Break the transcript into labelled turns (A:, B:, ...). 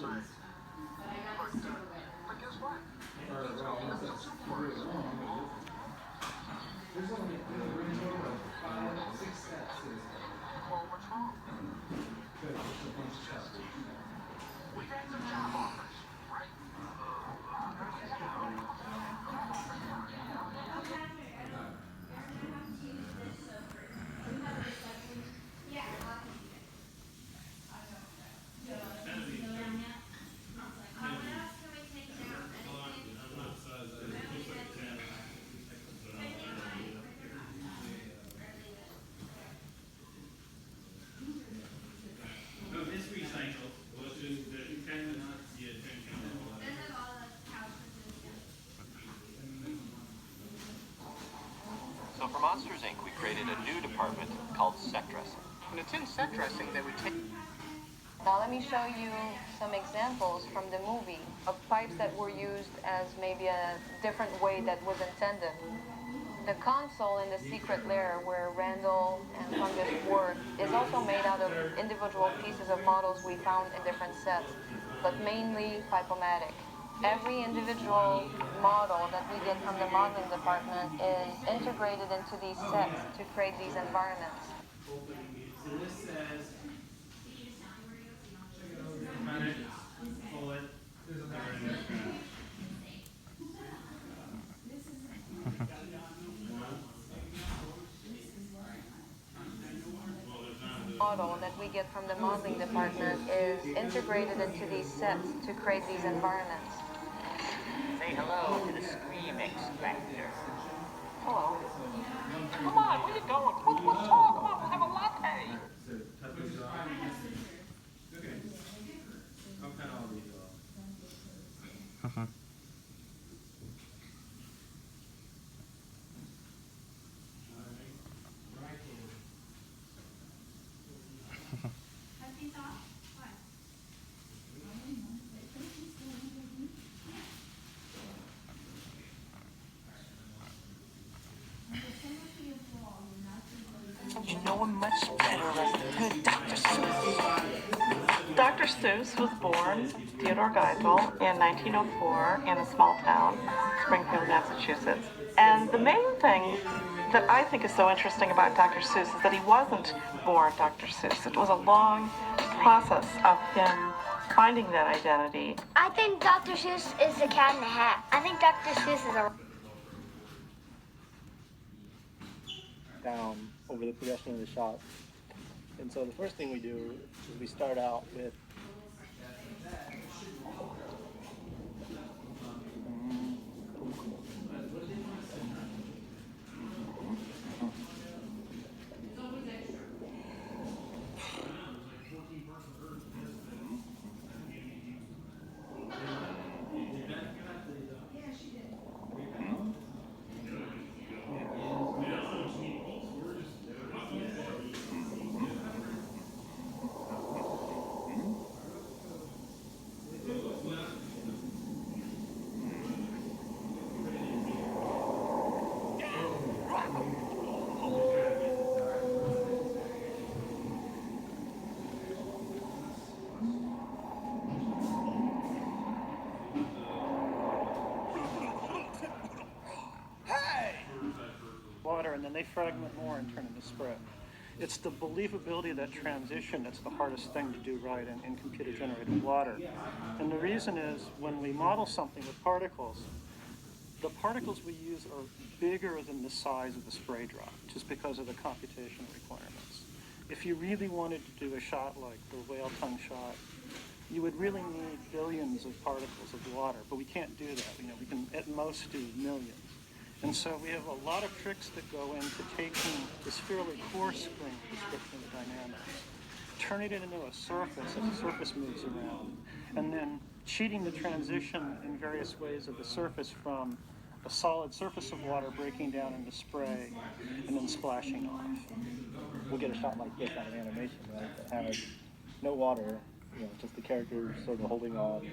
A: But guess what? He's going to the supermarket. Well, what's wrong? We've had some job offers, right?
B: So for Monsters, Inc., we created a new department called set dressing.
C: And it's in set dressing that we take...
D: Now let me show you some examples from the movie of pipes that were used as maybe a different way that was intended. The console in the secret lair where Randall and Fungus work is also made out of individual pieces of models we found in different sets, but mainly pipomatic. Every individual model that we get from the modeling department is integrated into these sets to create these environments.
E: So this says, pull it,
D: Model that we get from the modeling department is integrated into these sets to create these environments.
C: Say hello to the Scream Extractor.
D: Hello.
C: Come on, where you going? Come on, let's talk. Come on, we'll have a latte.
E: okay. I'll cut all these off.
C: You know him much better as the good Dr. Seuss.
F: Dr. Seuss was born Theodore Geisel in 1904 in a small town, Springfield, Massachusetts. And the main thing that I think is so interesting about Dr. Seuss is that he wasn't born Dr. Seuss. It was a long process of him finding that identity.
G: I think Dr. Seuss is the cat in the hat. I think Dr. Seuss is a...
H: down over the progression of the shot. And so the first thing we do is we start out with water, and then they fragment more and turn into spray. It's the believability of that transition that's the hardest thing to do right in computer-generated water. And the reason is when we model something with particles, the particles we use are bigger than the size of the spray drop, just because of the computational requirements. If you really wanted to do a shot like the whale tongue shot, you would really need billions of particles of water, but we can't do that. You know, we can at most do millions. And so we have a lot of tricks that go into taking this fairly coarse-grained description of the dynamics, turning it into a surface as the surface moves around, and then cheating the transition in various ways of the surface from a solid surface of water breaking down into spray and then splashing off. we'll get a shot like this out of animation, right, that has no water, you know, just the characters sort of holding on